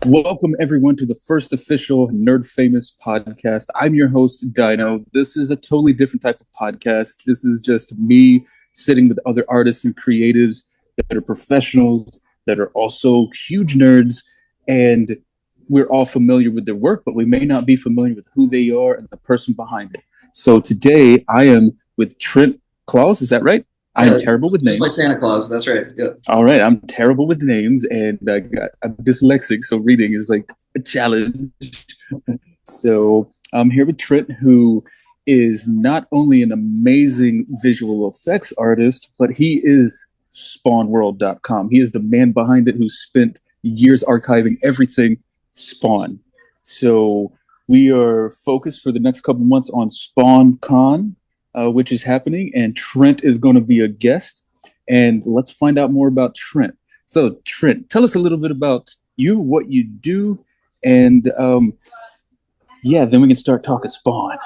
Welcome everyone to the first official Nerd Famous podcast. I'm your host, Dino. This is a totally different type of podcast. This is just me sitting with other artists and creatives that are professionals, that are also huge nerds, and we're all familiar with their work, but we may not be familiar with who they are and the person behind it. So today I am with Trent Claus, is that right? I am terrible with names. Just like Santa Claus, that's right. Yeah. All right, I'm terrible with names, and I'm dyslexic, so reading is like a challenge. So I'm here with Trent, who is not only an amazing visual effects artist, but he is SpawnWorld.com. He is the man behind it who spent years archiving everything Spawn. So we are focused for the next couple months on SpawnCon, which is happening, and Trent is going to be a guest. And let's find out more about Trent. So, Trent, tell us a little bit about you, what you do, and then we can start talking Spawn.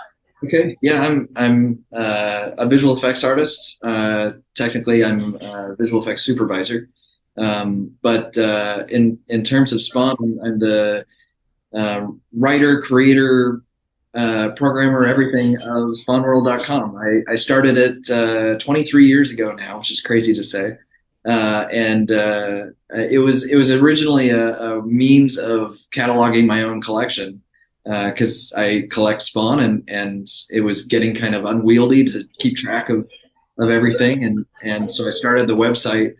Okay. Yeah, I'm a visual effects artist. Technically, I'm a visual effects supervisor. But in terms of Spawn, I'm the writer, creator, programmer, everything of SpawnWorld.com. I started it 23 years ago now, which is crazy to say. It was originally a means of cataloging my own collection because I collect Spawn, and it was getting kind of unwieldy to keep track of everything, and so I started the website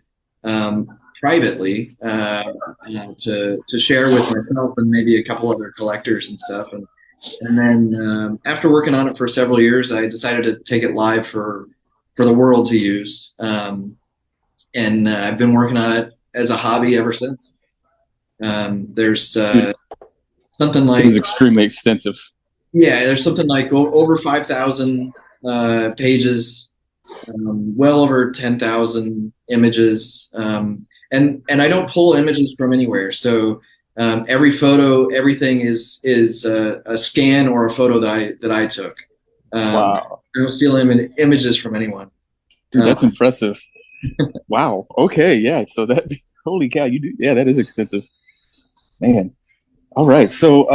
privately to share with myself and maybe a couple other collectors and stuff. And then after working on it for several years, I decided to take it live for the world to use. And I've been working on it as a hobby ever since. There's something like... It is extremely extensive. Yeah, there's something like over 5,000 pages, well over 10,000 images. And I don't pull images from anywhere. So every photo, everything is a scan or a photo that I took. Wow! I don't steal images from anyone. Dude, that's impressive. Wow. Okay. Yeah. So holy cow, you do. Yeah, that is extensive, man. All right. So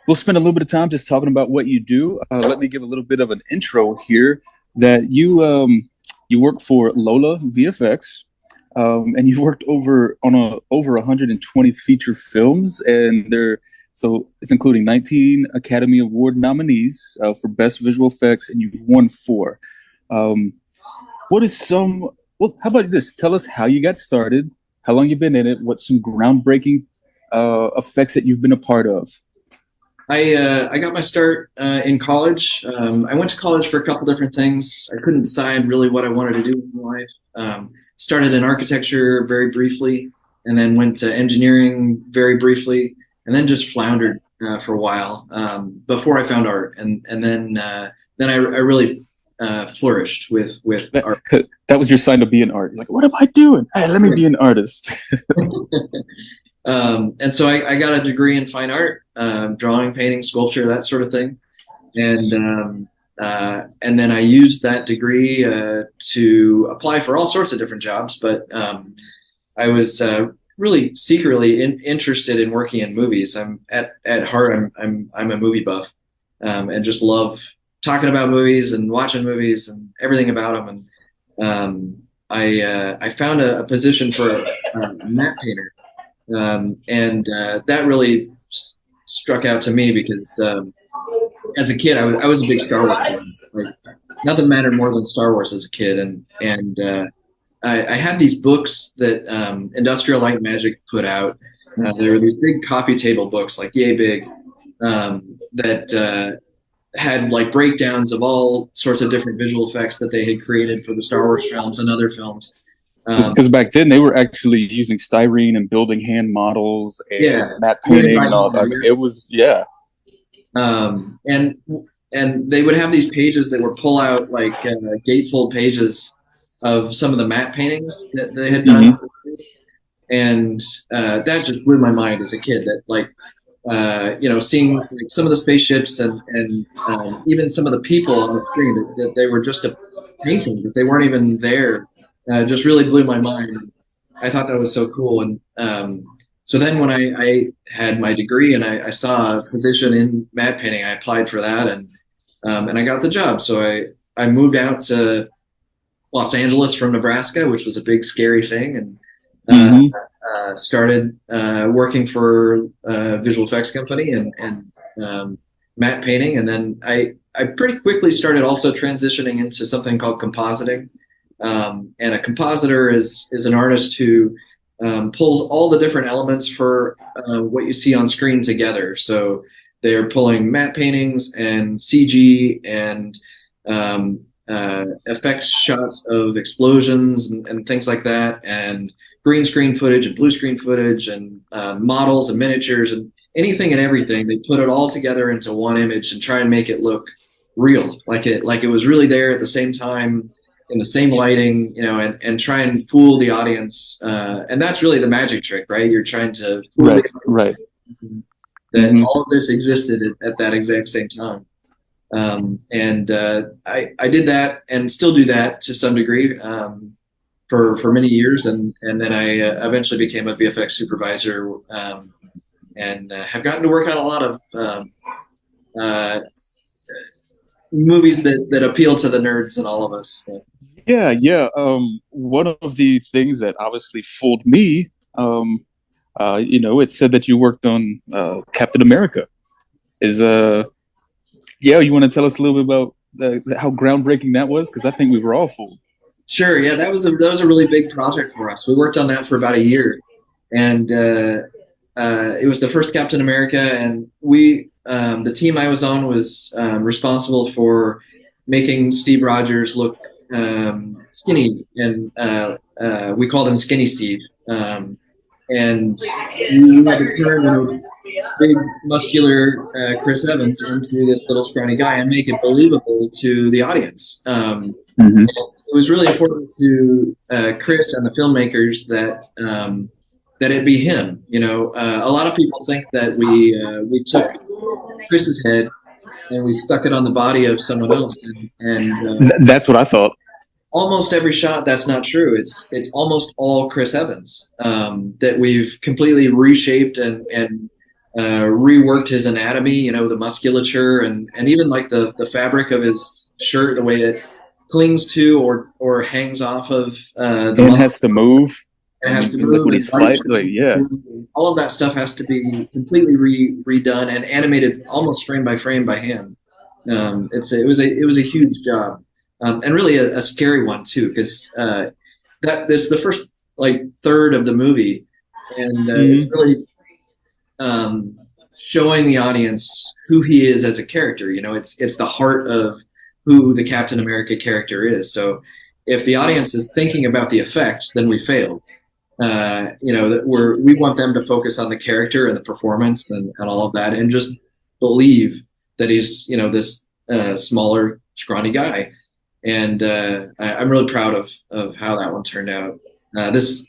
we'll spend a little bit of time just talking about what you do. Let me give a little bit of an intro here. That you work for Lola VFX. And you've worked over 120 feature films, and so it's including 19 Academy Award nominees for Best Visual Effects, and you've won 4. How about this? Tell us how you got started, how long you've been in it, what's some groundbreaking effects that you've been a part of. I got my start in college. I went to college for a couple different things. I couldn't decide really what I wanted to do in life. Started in architecture very briefly, and then went to engineering very briefly, and then just floundered for a while before I found art, and then I really flourished with art. That was your sign to be an artist. Like, what am I doing? Hey, let me be an artist. And so I got a degree in fine art, drawing, painting, sculpture, that sort of thing, and then I used that degree to apply for all sorts of different jobs. But I was really secretly interested in working in movies. I'm at heart, I'm a movie buff, and just love talking about movies and watching movies and everything about them. And I found a position for a matte painter, and that really struck out to me because. As a kid, I was a big Star Wars fan. Like, nothing mattered more than Star Wars as a kid, and I had these books that Industrial Light and Magic put out. There were these big coffee table books, like yay big, that had like breakdowns of all sorts of different visual effects that they had created for the Star Wars films and other films. Because back then they were actually using styrene and building hand models and matte painting and all that. It was and they would have these pages that would pull out like gatefold pages of some of the matte paintings that they had done. Mm-hmm. And that just blew my mind as a kid, that like seeing like, some of the spaceships and even some of the people on the screen that they were just a painting, that they weren't even there, just really blew my mind. I thought that was so cool. And So then when I had my degree and I saw a position in matte painting, I applied for that and I got the job. So I moved out to Los Angeles from Nebraska, which was a big scary thing, and Hmm. started working for a visual effects company and matte painting. And then I pretty quickly started also transitioning into something called compositing. And a compositor is an artist who pulls all the different elements for what you see on screen together. So they are pulling matte paintings and CG and effects shots of explosions and things like that, and green screen footage and blue screen footage and models and miniatures and anything and everything. They put it all together into one image and try and make it look real, like it was really there at the same time in the same lighting, and try and fool the audience. And that's really the magic trick, right? You're trying to fool Right, the right. audience that Hmm. all of this existed at that exact same time. And I did that and still do that to some degree for many years, and then I eventually became a VFX supervisor, and have gotten to work on a lot of uh, movies that appeal to the nerds and all of us. Yeah, yeah. One of the things that obviously fooled me, it said that you worked on Captain America. Is Yeah, you want to tell us a little bit about how groundbreaking that was? Because I think we were all fooled. Sure, yeah, that was a really big project for us. We worked on that for about a year, and it was the first Captain America, and the team I was on was responsible for making Steve Rogers look skinny, and we called him Skinny Steve. And we had to turn big, muscular Chris Evans into this little scrawny guy and make it believable to the audience. Hmm. It was really important to Chris and the filmmakers that it be him. A lot of people think that we took Chris's head and we stuck it on the body of someone else, and That's what I thought. almost every shot that's not true. It's almost all Chris Evans, that we've completely reshaped and reworked his anatomy. The musculature and even like the fabric of his shirt, the way it clings to or hangs off of the And muscle. has to move. It has to Like move, when and he's fighting, like yeah. all of that stuff has to be completely redone and animated almost frame by frame by hand. It was a huge job, and really a scary one too, because that's the first like third of the movie, and it's Hmm. really um, showing the audience who he is as a character. It's the heart of who the Captain America character is. So if the audience is thinking about the effect, then we failed. That we want them to focus on the character and the performance and all of that, and just believe that he's this smaller, scrawny guy. And I'm really proud of how that one turned out. This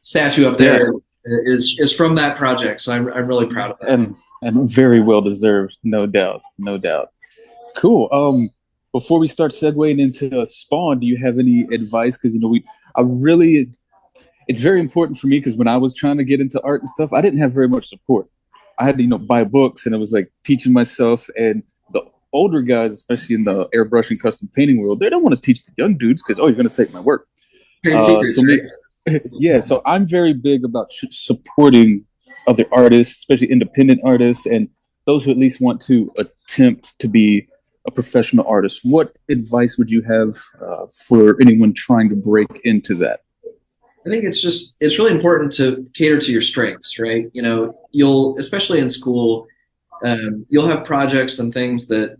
statue up Yeah, there is from that project, so I'm really proud of that. and very well deserved, no doubt, no doubt. Cool. Before we start segueing into Spawn, do you have any advice? Because I really, it's very important for me because when I was trying to get into art and stuff, I didn't have very much support. I had to, buy books, and it was like teaching myself. And the older guys, especially in the airbrush and custom painting world, they don't want to teach the young dudes because you're going to take my work. Trade So secrets, me, right? yeah. So I'm very big about supporting other artists, especially independent artists, and those who at least want to attempt to be a professional artist. What advice would you have for anyone trying to break into that? I think it's really important to cater to your strengths, right? You'll, especially in school, you'll have projects and things that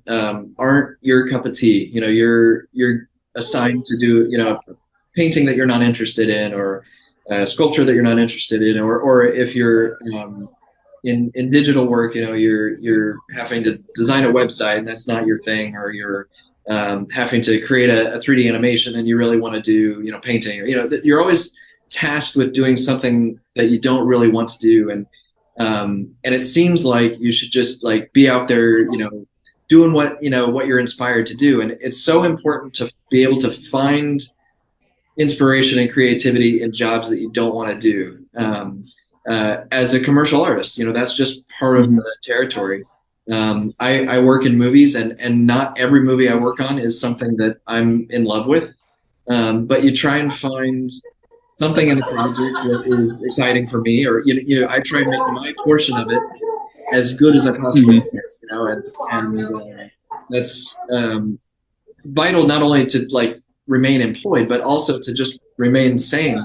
aren't your cup of tea. You're assigned to do painting that you're not interested in, or sculpture that you're not interested in, or if you're in digital work, you're having to design a website and that's not your thing, or you're having to create a 3D animation and you really want to do painting, or you're always tasked with doing something that you don't really want to do, and it seems like you should just like be out there doing what you're inspired to do. And it's so important to be able to find inspiration and creativity in jobs that you don't want to do. as a commercial artist. That's just part of Hmm. the territory. I work in movies, and not every movie I work on is something that I'm in love with. But you try and find something in the project that is exciting for me, or I try and make my portion of it as good as I possibly Hmm. can. And that's vital not only to like remain employed, but also to just remain sane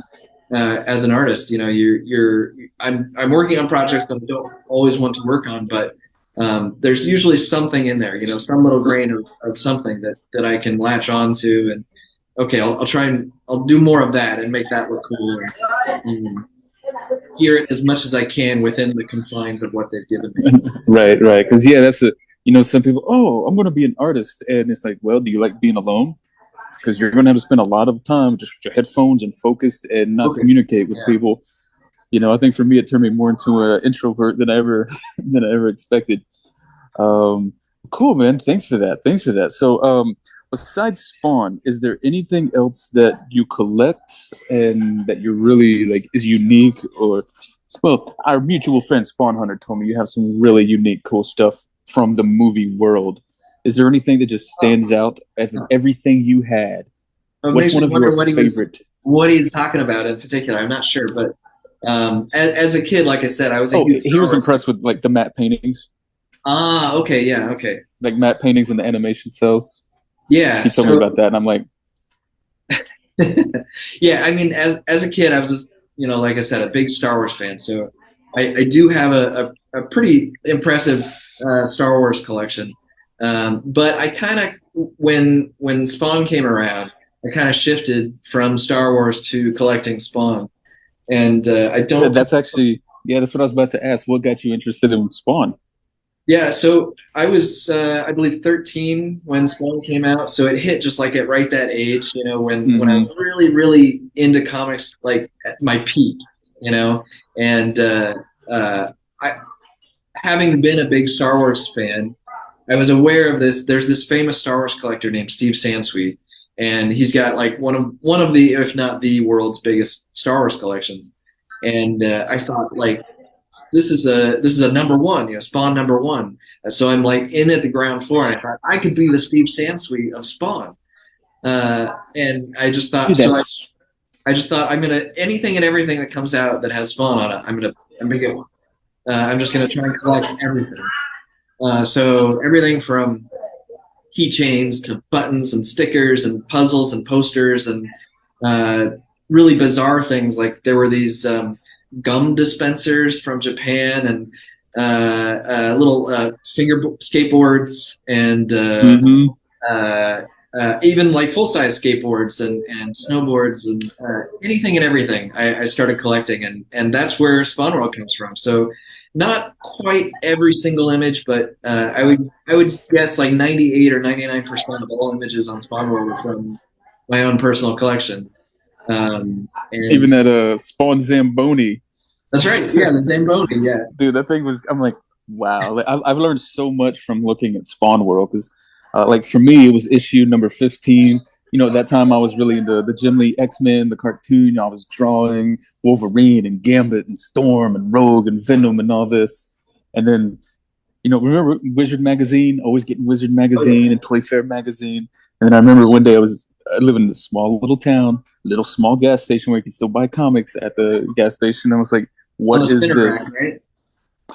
as an artist. I'm working on projects that I don't always want to work on, but there's usually something in there, some little grain of something that I can latch on to, and okay, I'll try and I'll do more of that and make that look cool, and steer it as much as I can within the confines of what they've given me. Right, right. Because yeah, that's some people. Oh, I'm going to be an artist, and it's like, well, do you like being alone? Because you're going to have to spend a lot of time just with your headphones and focused and not Focus. communicate with Yeah. people. I think for me, it turned me more into an introvert than I ever than I ever expected. Um, cool, man. Thanks for that. Thanks for that. So, besides Spawn, is there anything else that you collect and that you're really like is unique? Or, well, our mutual friend Spawn Hunter told me you have some really unique, cool stuff from the movie world. Is there anything that just stands out of everything you had? It What's makes one me of your wonder favorite? what he's talking about in particular. I'm not sure, but as a kid, like I said, I was a Oh, huge he Star was Wars fan. impressed with like the matte paintings, Ah, okay, yeah, okay, like matte paintings in the animation cells. yeah. He told me So about that, and I'm like, yeah, I mean, as a kid, I was just like I said, a big Star Wars fan. So I do have a pretty impressive Star Wars collection. But I kind of when Spawn came around, I kind of shifted from Star Wars to collecting Spawn, and I yeah, don't. that's actually, yeah, that's what I was about to ask. What got you interested in Spawn? Yeah, so I was, I believe, 13 when Spawn came out. So it hit just like at right that age, when I Hmm. was really, really into comics, like at my peak, and uh, I, having been a big Star Wars fan, I was aware of this. There's this famous Star Wars collector named Steve Sansweet, and he's got like one of the, if not the world's biggest Star Wars collections. And I thought, like, this is a number one, Spawn number one. So I'm like in at the ground floor, and I thought I could be the Steve Sansweet of Spawn. And I just thought, Dude, so I, that's I just thought I'm gonna anything and everything that comes out that has Spawn on it, I'm gonna get one. I'm just gonna try and collect everything. So everything from keychains to buttons and stickers and puzzles and posters and uh, really bizarre things. Like there were these gum dispensers from Japan and little finger skateboards and hmm even like full size skateboards and snowboards and anything and everything. I started collecting, and that's where SpawnWorld comes from. So not quite every single image, but I would guess like 98 or 99% of all images on SpawnWorld are from my own personal collection. And even that Spawn Zamboni, that's right. Yeah, the Zamboni. Yeah. dude. That thing was. I'm like, wow. Like, I've learned so much from looking at Spawn World because, like for me, it was issue number 15. At that time I was really into the Jim Lee X-Men, the cartoon. I was drawing Wolverine and Gambit and Storm and Rogue and Venom and all this. And then, remember Wizard Magazine? Always getting Wizard Oh yeah. Magazine and Toy Fair Magazine. And then I remember one day I live in a small little town, little small gas station where you can still buy comics at the gas station. I was like, On the what is spinner rack, this? right?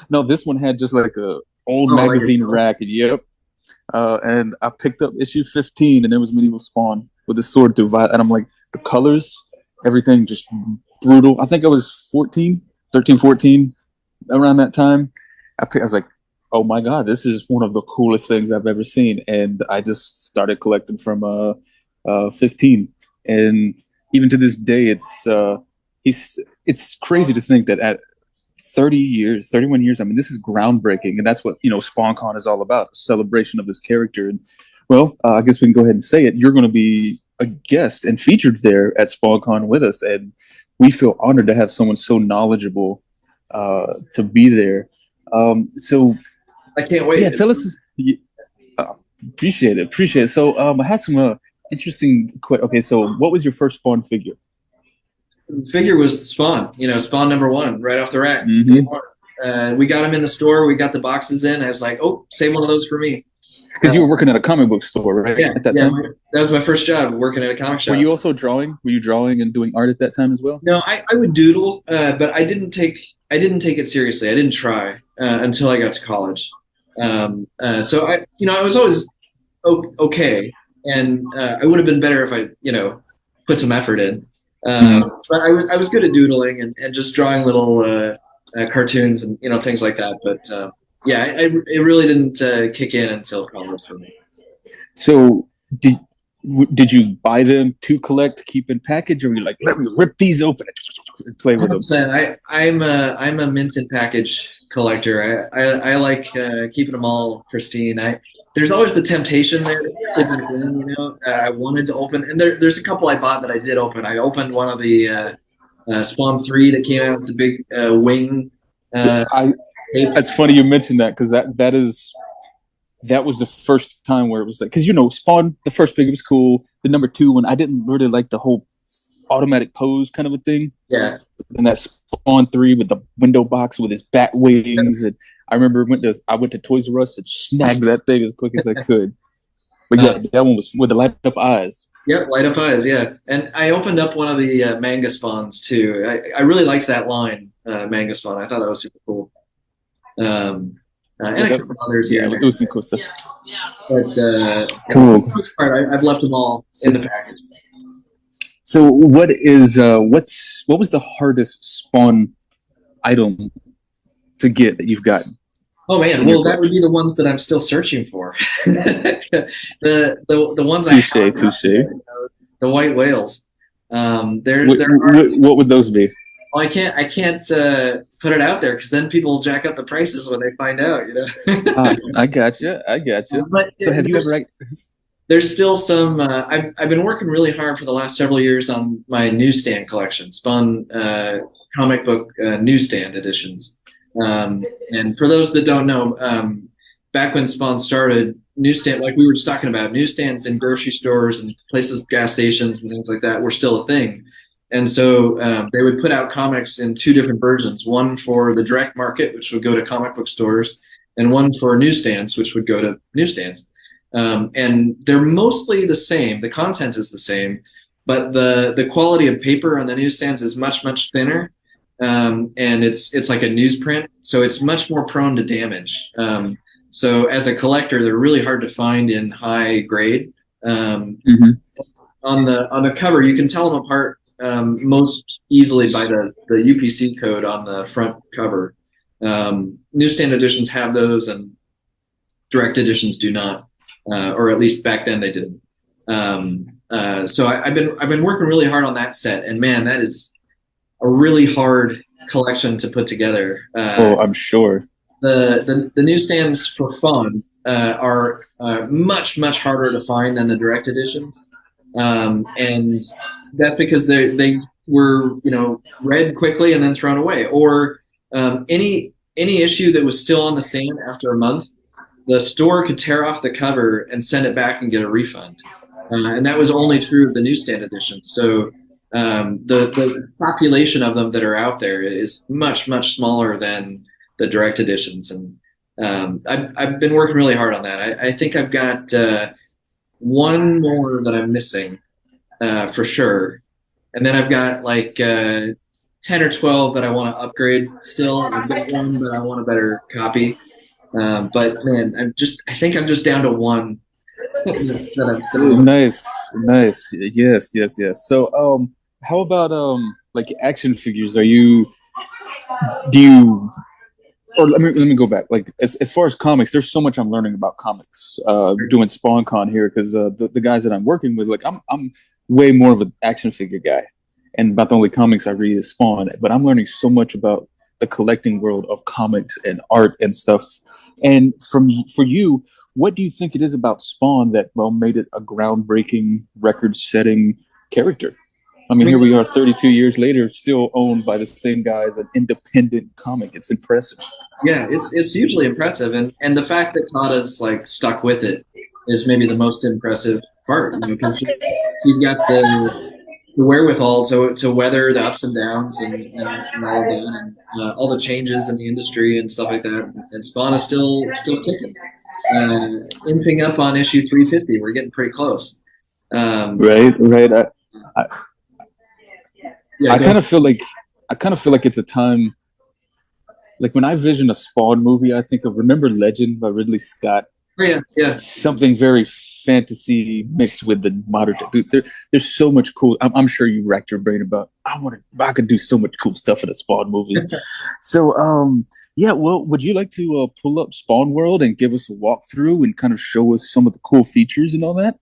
No, this one had just like a old Oh, like magazine yourself. rack. And yep. And I picked up issue 15, and there was Medieval Spawn with the sword through violet. And I'm like, the colors, everything just brutal. I think I was 14, 13, 14 around that time. I was like, oh my God, this is one of the coolest things I've ever seen. And I just started collecting from 15. And even to this day, it's crazy to think that at 30 years, 31 years. I mean, this is groundbreaking, and that's what SpawnCon is all about—a celebration of this character. And well, I guess we can go ahead and say it. You're going to be a guest and featured there at SpawnCon with us, and we feel honored to have someone so knowledgeable to be there. So I can't yeah, wait. tell us. Uh, appreciate it, appreciate it. So I had some interesting. Okay, so what was your first Spawn figure? figure was Spawn. Spawn #1 right off the rack. Mm-hmm. We got them in the store. We got the boxes in. I was like, oh, save one of those for me. Because you were working at a comic book store, right? Yeah, At that yeah. time. That was my first job, working at a comic shop. Were you also drawing? Were you drawing and doing art at that time as well? No, I would doodle, but I didn't take it seriously. I didn't try until I got to college. So I was always okay, and I would have been better if I, put some effort in. But I was good at doodling and just drawing little cartoons and things like that. But yeah, it really didn't kick in until college for me. So did you buy them to collect, keep in package, or were you like, let me rip these open and play with them? 100%. I'm a mint and package collector. I like keeping them all pristine. There's always the temptation there. Back then, I wanted to open, and there's a couple I bought that I did open. I opened one of the Spawn 3 that came out with the big wing. That's funny you mentioned that, because that was the first time where it was like, because Spawn, the first figure was cool. The #2 one, I didn't really like the whole automatic pose kind of a thing. Yeah. And that Spawn 3 with the window box with his bat wings, and I remember I went to Toys R Us and snagged that thing as quick as I could. But yeah, that one was with the light up eyes. Yep, light up eyes. Yeah, and I opened up one of the manga Spawns too. I really liked that line, manga Spawn. I thought that was super cool. And a couple others here. Yeah, it was some cool stuff. But cool. For the most part, I've left them all in the package. So what was the hardest Spawn item to get that you've gotten? Oh man, well that would be the ones that I'm still searching for. the ones touche. The white whales. What would those be? Well, I can't put it out there because then people jack up the prices when they find out. I gotcha. But so have you ever? There's still some. I've been working really hard for the last several years on my newsstand collection, Spawn comic book newsstand editions. And for those that don't know, back when Spawn started, newsstand, like we were just talking about, newsstands in grocery stores and places, gas stations and things like that were still a thing. And so they would put out comics in 2 different versions, one for the direct market, which would go to comic book stores, and one for newsstands, which would go to newsstands. And they're mostly the same. The content is the same, but the quality of paper on the newsstands is much, much thinner. And it's like a newsprint, so it's much more prone to damage. So as a collector, they're really hard to find in high grade. On the cover, you can tell them apart most easily by the UPC code on the front cover. Newsstand editions have those, and direct editions do not, or at least back then they didn't. So I've been working really hard on that set, and man, that is a really hard collection to put together. I'm sure. The newsstands for fun are much harder to find than the direct editions, and that's because they were read quickly and then thrown away, or any issue that was still on the stand after a month, the store could tear off the cover and send it back and get a refund, and that was only true of the newsstand editions. So the population of them that are out there is much smaller than the direct editions, and I've been working really hard on that. I think I've got one more that I'm missing for sure, and then I've got like 10 or 12 that I want to upgrade still. I've got one that I want a better copy, but man, I think I'm just down to one. Nice. Yes. So how about like action figures? Or let me go back. Like as far as comics, there's so much I'm learning about comics doing SpawnCon here, because the guys that I'm working with, like I'm way more of an action figure guy, and about the only comics I read is Spawn. But I'm learning so much about the collecting world of comics and art and stuff. And for you, what do you think it is about Spawn that made it a groundbreaking, record-setting character? I mean, here we are 32 years later, still owned by the same guys, an independent comic. It's impressive. Yeah, it's hugely impressive. And the fact that Tada's like stuck with it is maybe the most impressive part, because he's got the wherewithal to weather the ups and downs and all of that, and all the changes in the industry and stuff like that. And Spawn is still kicking, inching up on issue 350. We're getting pretty close. Right. I, Yeah, I go kind ahead. of feel like it's a time like when I vision a Spawn movie, I think of Remember Legend by Ridley Scott. Oh, yeah, yeah, Something very fantasy mixed with the modern. Dude, there's so much cool. I'm sure you racked your brain about. I could do so much cool stuff in a Spawn movie. So, yeah. Well, would you like to pull up Spawn World and give us a walkthrough and kind of show us some of the cool features and all that?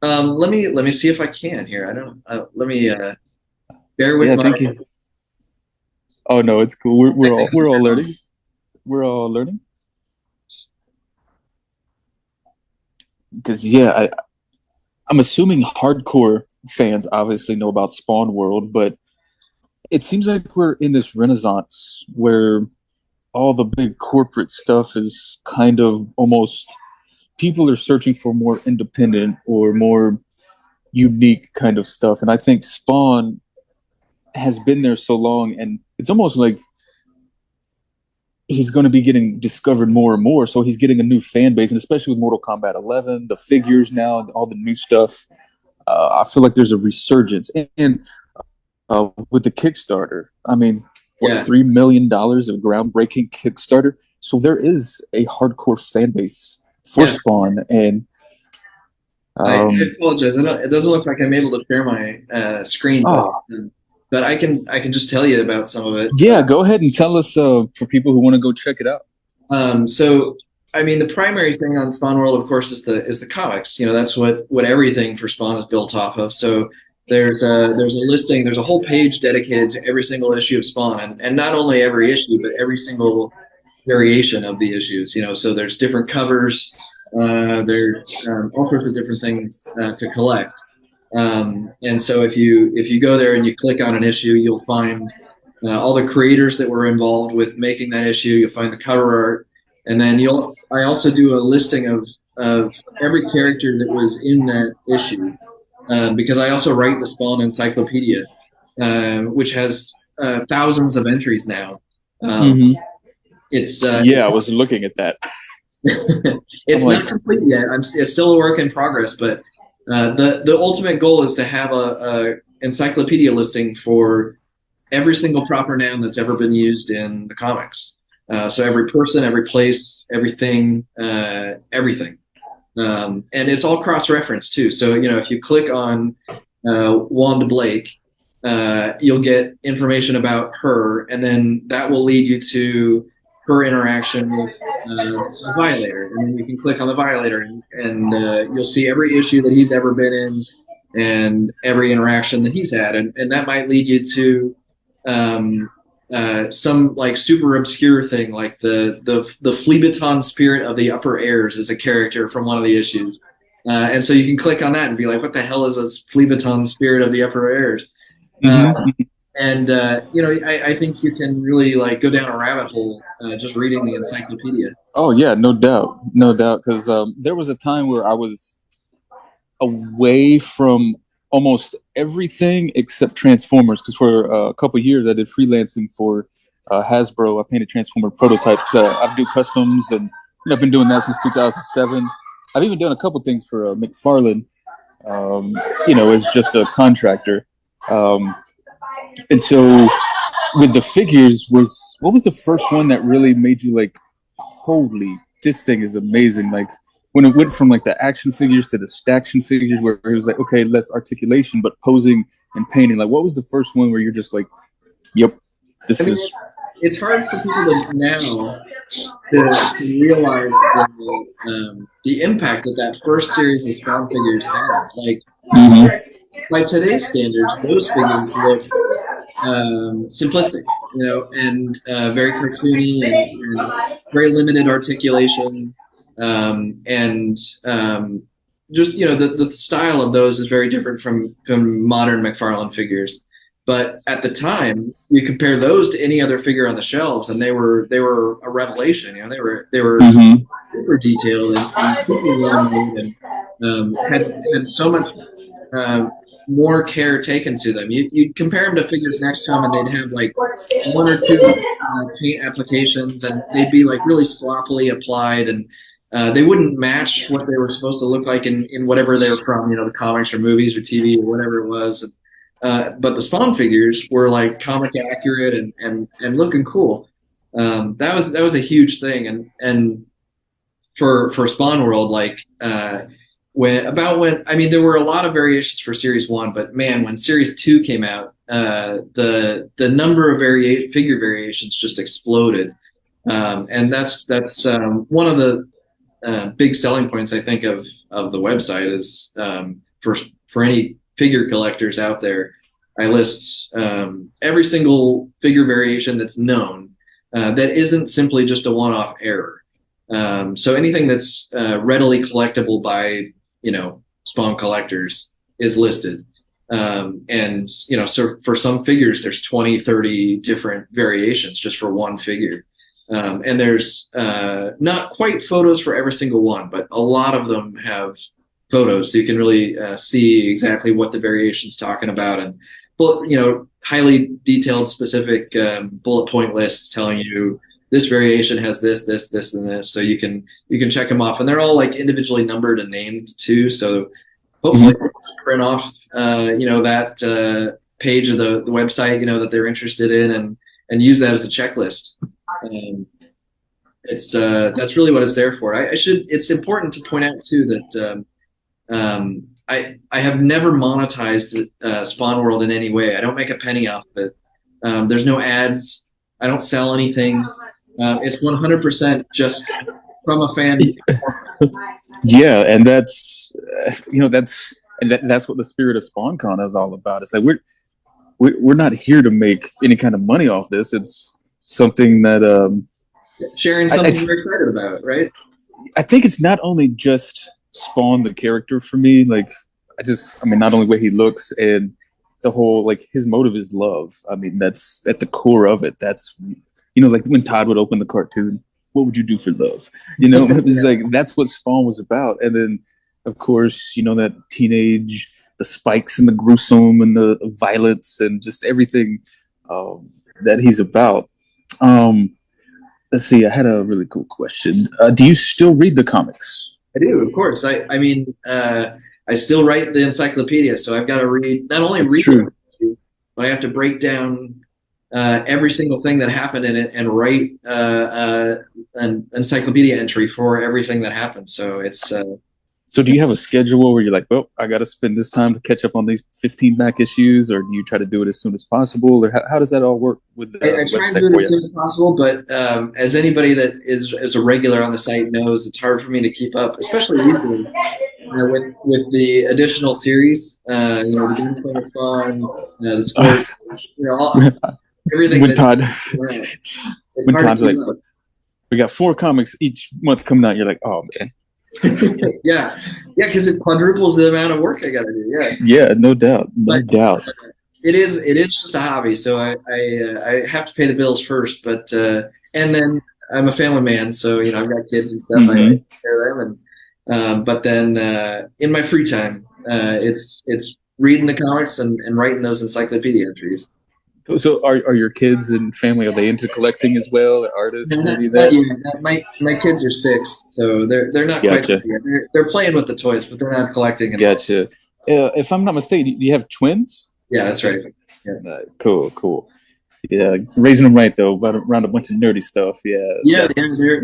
let me see if I can here. I don't. Let me bear with Yeah, my thank you. Oh no, it's cool. technical We're all difficulties. learning. We're all learning. Because yeah, I'm assuming hardcore fans obviously know about Spawn World, but it seems like we're in this renaissance where all the big corporate stuff is kind of almost people are searching for more independent or more unique kind of stuff. And I think Spawn has been there so long, and it's almost like he's going to be getting discovered more and more. So he's getting a new fan base, and especially with Mortal Kombat 11, the figures now, and all the new stuff. I feel like there's a resurgence, and with the Kickstarter, I mean, what Yeah, $3 million of groundbreaking Kickstarter. So there is a hardcore fan base for yeah. Spawn, and I um, apologize. It doesn't look like I'm able to share my screen, oh but I can just tell you about some of it. yeah, go ahead and tell us for people who want to go check it out. So I mean, the primary thing on Spawn World, of course, is the comics. You know, that's what everything for Spawn is built off of. So there's a listing, there's a whole page dedicated to every single issue of Spawn, and not only every issue, but every single variation of the issues. You know, so there's different covers, there's all sorts of different things to collect. And so if you go there and you click on an issue, you'll find all the creators that were involved with making that issue. You'll find the cover art, and then I also do a listing of every character that was in that issue, because I also write the Spawn Encyclopedia, which has thousands of entries now. Um, Hmm. it's Yeah, I was looking at that. I'm it's like, not complete yet. It's still a work in progress, but the ultimate goal is to have a encyclopedia listing for every single proper noun that's ever been used in the comics. So every person, every place, everything, everything, and it's all cross-referenced too. So you know, if you click on Wanda Blake, you'll get information about her, and then that will lead you to her interaction with the Violator, and then you can click on the Violator, and you'll see every issue that he's ever been in and every interaction that he's had, and that might lead you to some like super obscure thing, like the Phleboton Spirit of the Upper Airs is a character from one of the issues, and so you can click on that and be like, "What the hell is a Phleboton Spirit of the Upper Airs?" Uh, mhm. and you know, I think you can really like go down a rabbit hole just reading the encyclopedia. Oh yeah, no doubt, no doubt. Because there was a time where I was away from almost everything except Transformers. Because for a couple of years, I did freelancing for Hasbro. I painted Transformer prototypes. I do customs, and I've been doing that since 2007. I've even done a couple things for McFarlane. As just a contractor. Um, and so with the figures, was what was the first one that really made you like, holy, this thing is amazing? Like when it went from like the action figures to the staction figures, where it was like, okay, less articulation, but posing and painting. Like, what was the first one where you're just like, yep, I this mean, is. it's hard for people to now to realize the impact that that first series of Spawn figures had. Like Mhm. by today's standards, those figures look simplistic, you know, and very cartoony and very limited articulation, and just you know the style of those is very different from modern McFarlane figures. But at the time, you compare those to any other figure on the shelves, and they were a revelation. You know, they were Mhm. super detailed and super well made, and had so much. more care taken to them. You'd compare them to figures next to them, and they'd have like one or two paint applications, and they'd be like really sloppily applied, and they wouldn't match what they were supposed to look like in whatever they were from, the comics or movies or TV or whatever it was. But the Spawn figures were like comic accurate and looking cool. That was a huge thing, and for SpawnWorld, like when I mean there were a lot of variations for Series 1, but man, when Series 2 came out, the number of figure variations just exploded, and that's one of the big selling points I think of the website is for any figure collectors out there. I list every single figure variation that's known that isn't simply just a one-off error. So anything that's readily collectible by Spawn collectors is listed. And so for some figures there's 20, 30 different variations just for one figure. And there's not quite photos for every single one, but a lot of them have photos, so you can really see exactly what the variation's talking about, and highly detailed, specific bullet point lists telling you this variation has this, this, this, and this. So you can check them off, and they're all like individually numbered and named too. So hopefully print off that page of the website that they're interested in, and use that as a checklist. That's really what it's there for. It's important to point out too that I have never monetized SpawnWorld in any way. I don't make a penny off of it. There's no ads. I don't sell anything. It's 100% just from a fan. Yeah, and that's that's what the spirit of SpawnCon is all about. It's like we're not here to make any kind of money off this. It's something that sharing something you're excited about, right? I think it's not only just Spawn the character for me. Like not only the way he looks and the whole, like, his motive is love. I mean, that's at the core of it. That's like when Todd would open the cartoon, what would you do for love? It's like that's what Spawn was about. And then of course, that teenage, the spikes and the gruesome and the violence and just everything that he's about. Let's see, I had a really cool question. Do you still read the comics? I do, of course. I still write the encyclopedia, so I've got to read, not only read it, but I have to break down every single thing that happened in it and write an encyclopedia entry for everything that happened. So it's So do you have a schedule where you're like, well, I got to spend this time to catch up on these 15 back issues, or do you try to do it as soon as possible, or how does that all work with the I try to do it as soon as possible, but as anybody that is a regular on the site knows, it's hard for me to keep up, especially these days with the additional series, the gameplay fun, the sport, everything. When Todd's like, we got 4 comics each month coming out, you're like, oh man. yeah, because it quadruples the amount of work I got to do. Yeah, no doubt. It is just a hobby, so I have to pay the bills first, but and then I'm a family man, so I've got kids and stuff. I take care of them, and but then in my free time, it's reading the comics and writing those encyclopedia entries. So are your kids and family, are they into collecting as well? Artists? My kids are 6, so they're not gotcha. Quite yet. They're playing with the toys, but they're not collecting. Gotcha. If I'm not mistaken, do you have twins? Yeah, that's right. Yeah. Cool. Yeah, raising them right though, around a bunch of nerdy stuff. Yeah,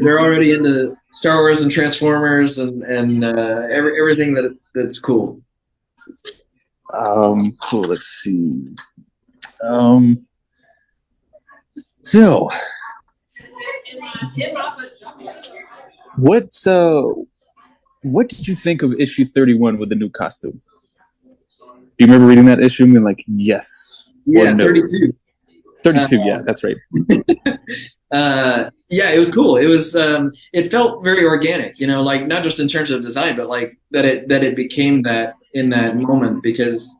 they're already into Star Wars and Transformers and everything that's cool. Cool. Let's see. So what did you think of issue 31 with the new costume? Do you remember reading that issue and being like, yes? Yeah, no? 32. 32, yeah, that's right. Yeah, it was cool. It was it felt very organic, like not just in terms of design, but like that it became that in that moment, because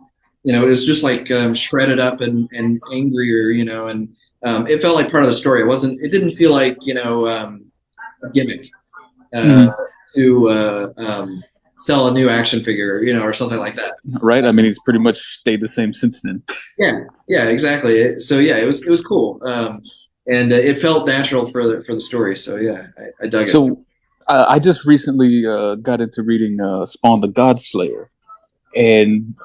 it was just like shredded up and angrier, and it felt like part of the story. It didn't feel like a gimmick to sell a new action figure, or something like that. Right? I mean, he's pretty much stayed the same since then. Yeah, exactly. So yeah, it was cool, and it felt natural for the story. So yeah, I dug it. So I just recently got into reading Spawn the God Slayer, and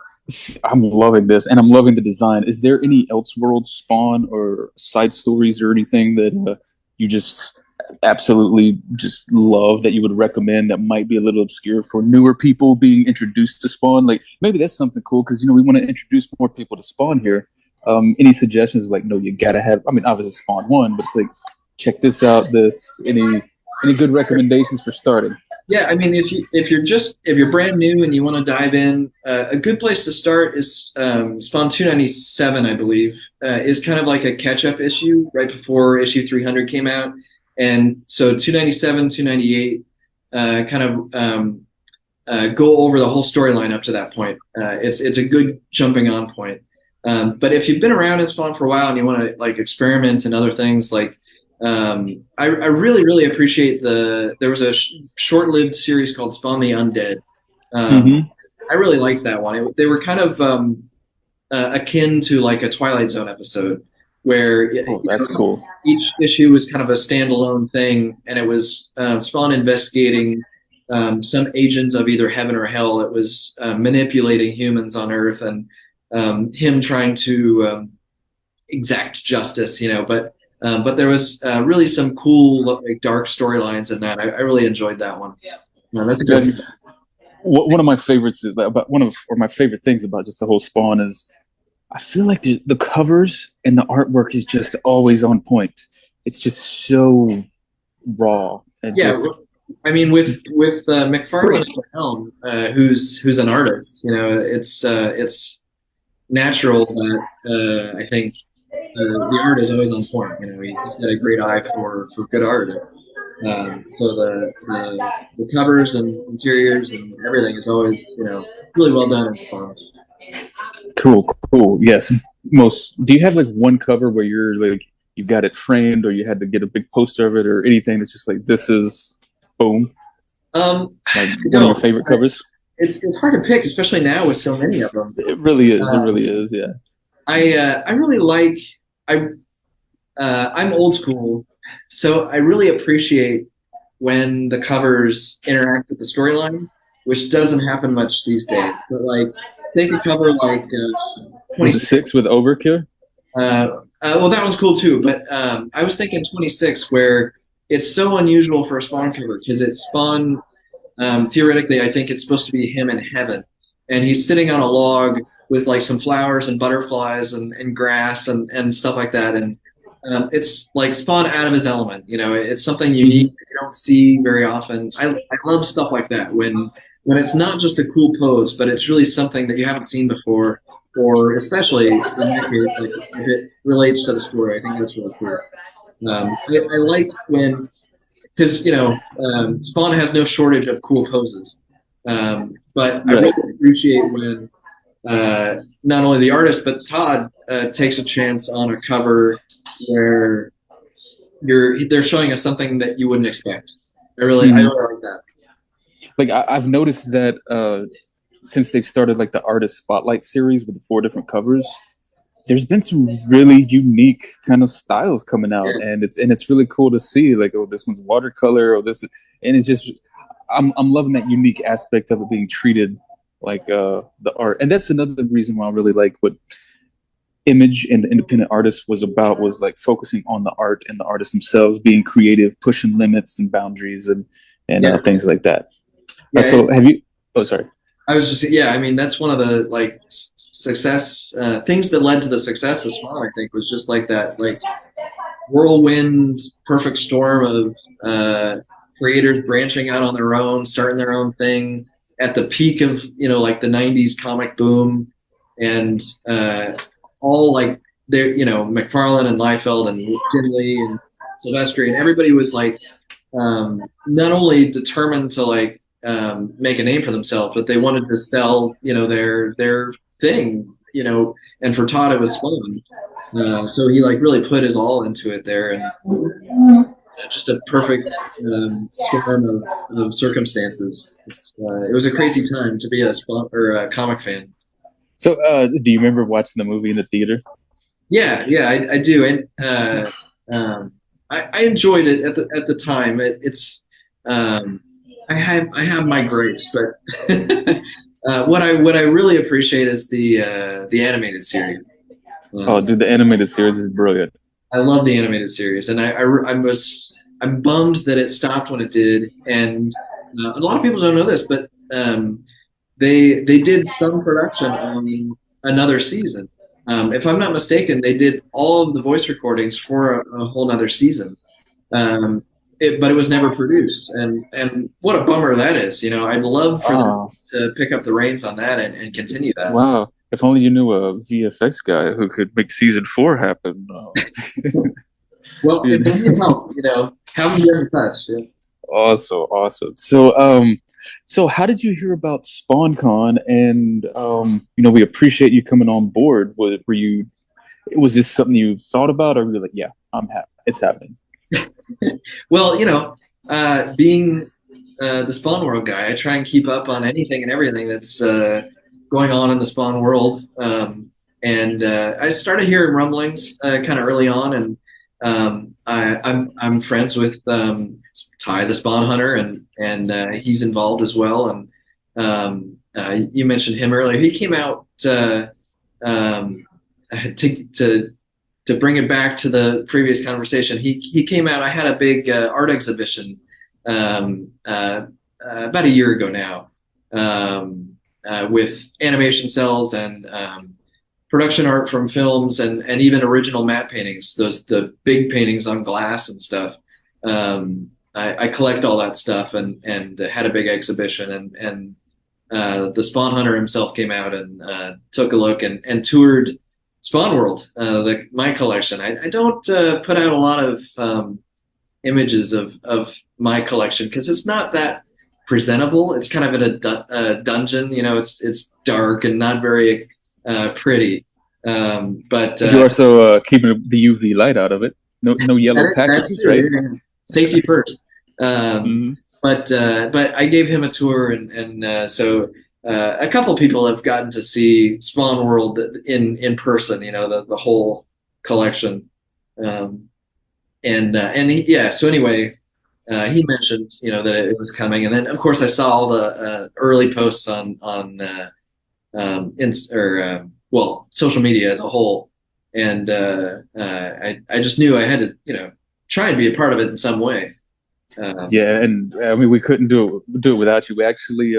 I'm loving this, and I'm loving the design. Is there any Elseworld Spawn or side stories or anything that you just absolutely just love that you would recommend that might be a little obscure for newer people being introduced to Spawn? Like maybe that's something cool because we want to introduce more people to Spawn here. Any suggestions? Like, no, you gotta have. I mean, obviously Spawn one, but it's like check this out. This any good recommendations for starting? Yeah, I mean, if you're brand new and you want to dive in, a good place to start is Spawn 297, I believe, is kind of like a catch-up issue right before issue 300 came out, and so 297, 298 kind of go over the whole storyline up to that point. It's a good jumping on point. But if you've been around in Spawn for a while and you want to like experiment and other things, like I really appreciate there was a short-lived series called Spawn the Undead. I really liked that one. They were kind of akin to like a Twilight Zone episode where that's cool. Each issue was kind of a standalone thing, and it was Spawn investigating some agent of either heaven or hell that was manipulating humans on Earth, and him trying to exact justice, but there was really some cool, like, dark storylines in that. I really enjoyed that one. Yeah, that's a good. One of my favorites is about my favorite things about just the whole Spawn is I feel like the covers and the artwork is just always on point. It's just so raw. And I mean, with McFarlane at the helm, who's an artist, it's natural that I think the art is always on point. He's got a great eye for good art. So the covers and interiors and everything is always really well done and Spawn. Cool. Yes. Do you have like one cover where you're like you got it framed or you had to get a big poster of it or anything that's just like this is boom? Like one of your favorite covers? It's hard to pick, especially now with so many of them. It really is. It really is. Yeah. I really like I'm old school, so I really appreciate when the covers interact with the storyline, which doesn't happen much these days. But like, take a cover like was it 6 with Overkill? Well, that was cool too. But I was thinking 26, where it's so unusual for a Spawn cover because it's Spawn. Theoretically, I think it's supposed to be him in heaven, and he's sitting on a log with like some flowers and butterflies and grass and stuff like that. And it's like Spawn out of his element. It's something unique that you don't see very often. I love stuff like that when it's not just a cool pose, but it's really something that you haven't seen before, or especially in that case, like, if it relates to the story. I think that's really cool. I like when, because Spawn has no shortage of cool poses, but I really appreciate when not only the artist but Todd takes a chance on a cover where they're showing us something that you wouldn't expect. I really like that. Like I've noticed that since they've started like the artist spotlight series with the 4 different covers, there's been some really unique kind of styles coming out, and it's really cool to see. Like, oh, this one's watercolor, or this, and it's just I'm loving that unique aspect of it being treated like the art, and that's another reason why I really like what Image and the independent artist was about, was like focusing on the art and the artists themselves being creative, pushing limits and boundaries and things like that. So have you? Oh, sorry. I was just I mean, that's one of the like success things that led to the success of Spawn. I think was just like that, like whirlwind, perfect storm of creators branching out on their own, starting their own thing at the peak of like the '90s comic boom, and all like there, McFarlane and Liefeld and Kinley and Silvestri and everybody was like not only determined to like make a name for themselves, but they wanted to sell, their thing, and for Todd it was Spawn. So he like really put his all into it there, and just a perfect storm of circumstances. It was a crazy time to be a Spawn or a comic fan. So, do you remember watching the movie in the theater? Yeah, yeah, I do, and I enjoyed it at the time. Um, I have my gripes, but what I really appreciate is the animated series. Oh, Um, dude, the animated series is brilliant. I love the animated series, and I'm bummed that it stopped when it did. And a lot of people don't know this, but they did some production on another season. If I'm not mistaken, they did all of the voice recordings for a whole nother season. But it was never produced, and what a bummer that is. You know, I'd love for them Oh, to pick up the reins on that and continue that. wow. If only you knew a VFX guy who could make season four happen. Well, if Dude. they need help, have them get in touch. Yeah. Awesome, awesome. So how did you hear about SpawnCon? And we appreciate you coming on board. Was this something you thought about, or were you like, yeah, I'm happy, it's happening? Well, being the Spawn World guy, I try and keep up on anything and everything that's going on in the Spawn world. And I started hearing rumblings kind of early on, and I'm friends with Ty the Spawn Hunter, and he's involved as well. And you mentioned him earlier. He came out to bring it back to the previous conversation. He came out. I had a big art exhibition about a year ago now, with animation cells and production art from films and even original matte paintings. The big paintings on glass and stuff. I collect all that stuff and had a big exhibition and the Spawn Hunter himself came out and took a look and toured SpawnWorld, my collection. I don't put out a lot of images of my collection because it's not that presentable. It's kind of in a dungeon. It's dark and not very pretty. But You're also keeping the UV light out of it. No yellow that's packages, true. right? Yeah. Safety first. Um, Hmm. but I gave him a tour, and so a couple people have gotten to see Spawn World in person. The whole collection, and yeah. So anyway, he mentioned that it was coming, and then of course I saw all the early posts on well, social media as a whole, and I just knew I had to try and be a part of it in some way. Yeah, and I mean we couldn't do it without you. We actually,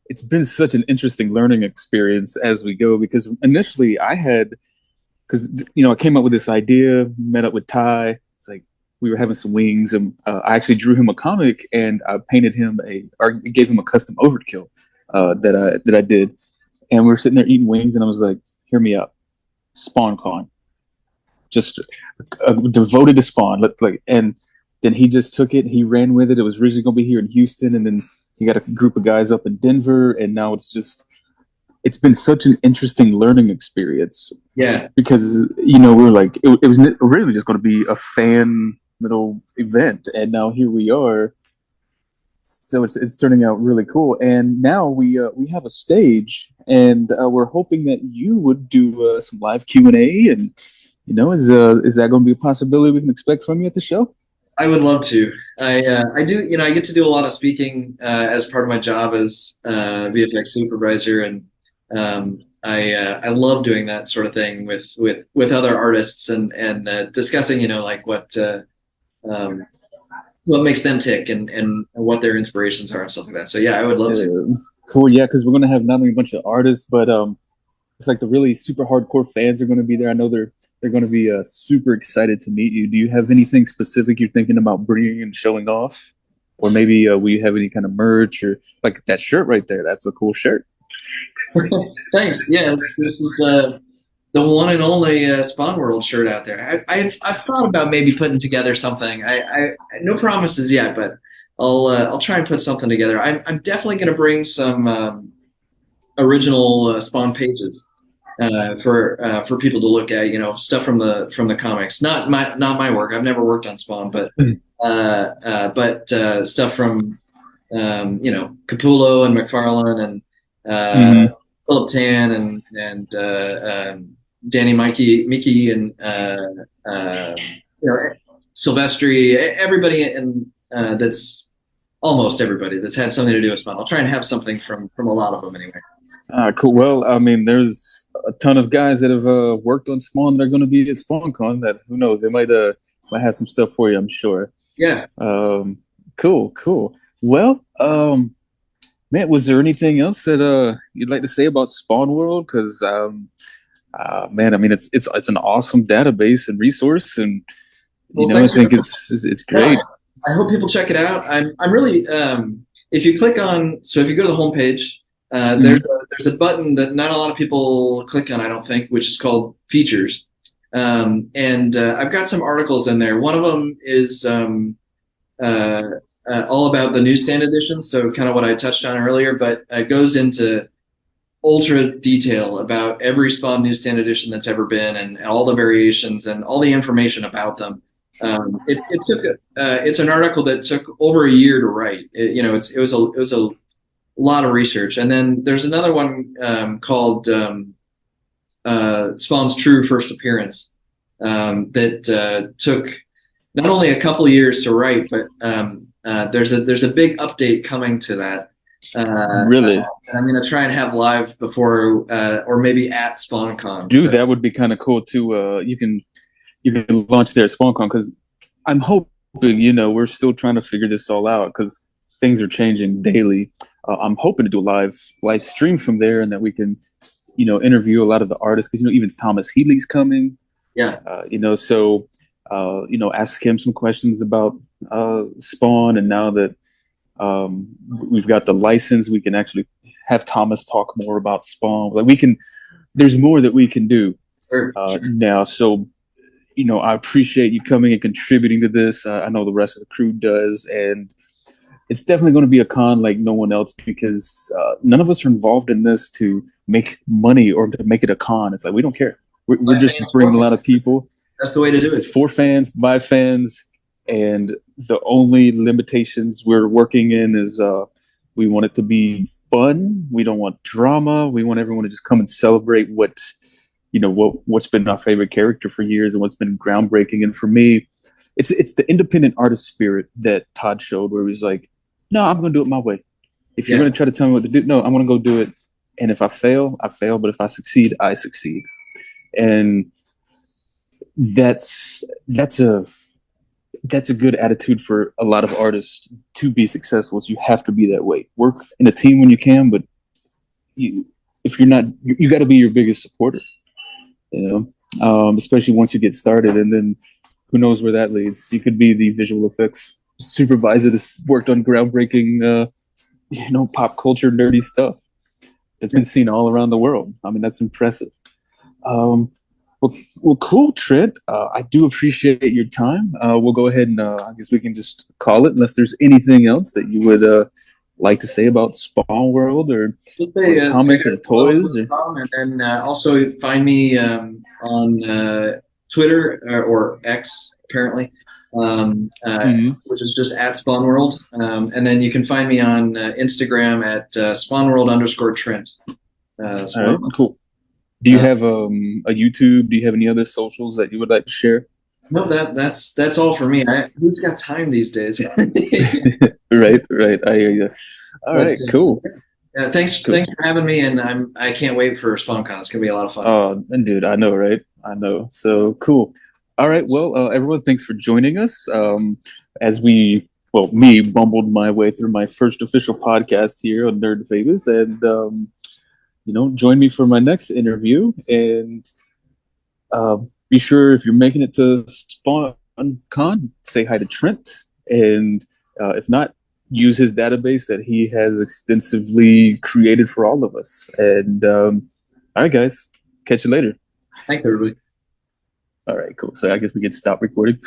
it's been such an interesting learning experience as we go because initially because I came up with this idea, met up with Ty. It's like we were having some wings, and I actually drew him a comic, and I painted him or gave him a custom overkill that I did, and we were sitting there eating wings, and I was like, "Hear me out, SpawnCon, just devoted to Spawn." And then he just took it, he ran with it. It was originally going to be here in Houston, and then he got a group of guys up in Denver, and now it's been such an interesting learning experience Yeah, because we were like it was really just going to be a fan little event, and now here we are. So it's turning out really cool, and now we have a stage, and we're hoping that you would do some live Q&A, and is that going to be a possibility we can expect from you at the show? I would love to. I do. I get to do a lot of speaking as part of my job as VFX supervisor, and I love doing that sort of thing with other artists and discussing like what makes them tick and what their inspirations are and stuff like that. So yeah, I would love to. Cool, yeah, because we're gonna have not only a bunch of artists, but it's like the really super hardcore fans are gonna be there. I know they're gonna be super excited to meet you. Do you have anything specific you're thinking about bringing and showing off, or maybe we have any kind of merch or like that shirt right there? That's a cool shirt. Thanks. Yes, this is the one and only Spawn World shirt out there. I've thought about maybe putting together something. I no promises yet, but I'll try and put something together. I'm definitely going to bring some original Spawn pages for people to look at. Stuff from the comics. Not my work. I've never worked on Spawn, but but stuff from Capullo and McFarlane and Hmm. Philip Tan and Danny Mickey and Silvestri, everybody, and that's almost everybody that's had something to do with Spawn. I'll try and have something from a lot of them anyway. Cool. Well, I mean, there's a ton of guys that have worked on Spawn that are going to be at SpawnCon. That who knows, they might have some stuff for you. I'm sure. Yeah. Um, cool, cool. Well, man, was there anything else that you'd like to say about Spawn World? Because man, I mean, it's an awesome database and resource, and Well, I thanks for. think it's Yeah, great. I hope people check it out. I'm really if you click on if you go to the homepage, Hmm. there's a button that not a lot of people click on, I don't think, which is called features. And I've got some articles in there. One of them is uh, all about the newsstand editions, so kind of what I touched on earlier, but it goes into ultra detail about every Spawn newsstand edition that's ever been, and all the variations and all the information about them. It took it's an article that took over a year to write. It was a lot of research, and then there's another one called Spawn's True First Appearance that took not only a couple years to write, but there's a big update coming to that. Really, And I'm going to try and have live before, or maybe at SpawnCon. dude, So that would be kind of cool too. You can launch there at SpawnCon because I'm hoping we're still trying to figure this all out because things are changing daily. I'm hoping to do a live stream from there, and that we can interview a lot of the artists because even Thomas Healy's coming. yeah, So ask him some questions about Spawn, and now that we've got the license, we can actually have Thomas talk more about Spawn. Like we can, there's more that we can do sure, sure. now. So I appreciate you coming and contributing to this. I know the rest of the crew does, and it's definitely going to be a con like no one else because none of us are involved in this to make money or to make it a con. It's like we don't care. We're By just fans, bringing a lot of people. that's the way to do This it. is for fans, by fans, and the only limitations we're working in is we want it to be fun. We don't want drama. We want everyone to just come and celebrate what's been our favorite character for years and what's been groundbreaking. And for me, it's the independent artist spirit that Todd showed, where he was like, "No, I'm going to do it my way. If you're Yeah, going to try to tell me what to do, no, I'm going to go do it. And if I fail, I fail. But if I succeed, I succeed." And that's a good attitude for a lot of artists to be successful. Is you have to be that way. Work in a team when you can, but if you're not, you got to be your biggest supporter. Especially once you get started, and then who knows where that leads. You could be the visual effects supervisor that worked on groundbreaking, pop culture nerdy stuff that's been seen all around the world. I mean, that's impressive. Well, cool, Trent. I do appreciate your time. We'll go ahead and I guess we can just call it, unless there's anything else that you would like to say about Spawn World just or the say check comics or out the toys. Or... SpawnWorld.com, and then also find me on Twitter or X apparently, Mhm. which is just at SpawnWorld, and then you can find me on Instagram at SpawnWorld_Trent. All right, SpawnWorld. cool. Do you Uh, have a YouTube? Do you have any other socials that you would like to share? no, that's all for me. Who's got time these days? Right, right. I hear you. All But right, cool, cool. thanks for having me, and I can't wait for SpawnCon. It's gonna be a lot of fun. Oh, and dude, I know, right? I know. So cool. All right. Well, everyone, thanks for joining us. Me bumbled my way through my first official podcast here on Nerd Famous, and join me for my next interview. And be sure if you're making it to SpawnCon, say hi to Trent, and if not, use his database that he has extensively created for all of us. And all right, guys, catch you later. Thanks, everybody. All right, cool. So I guess we can stop recording.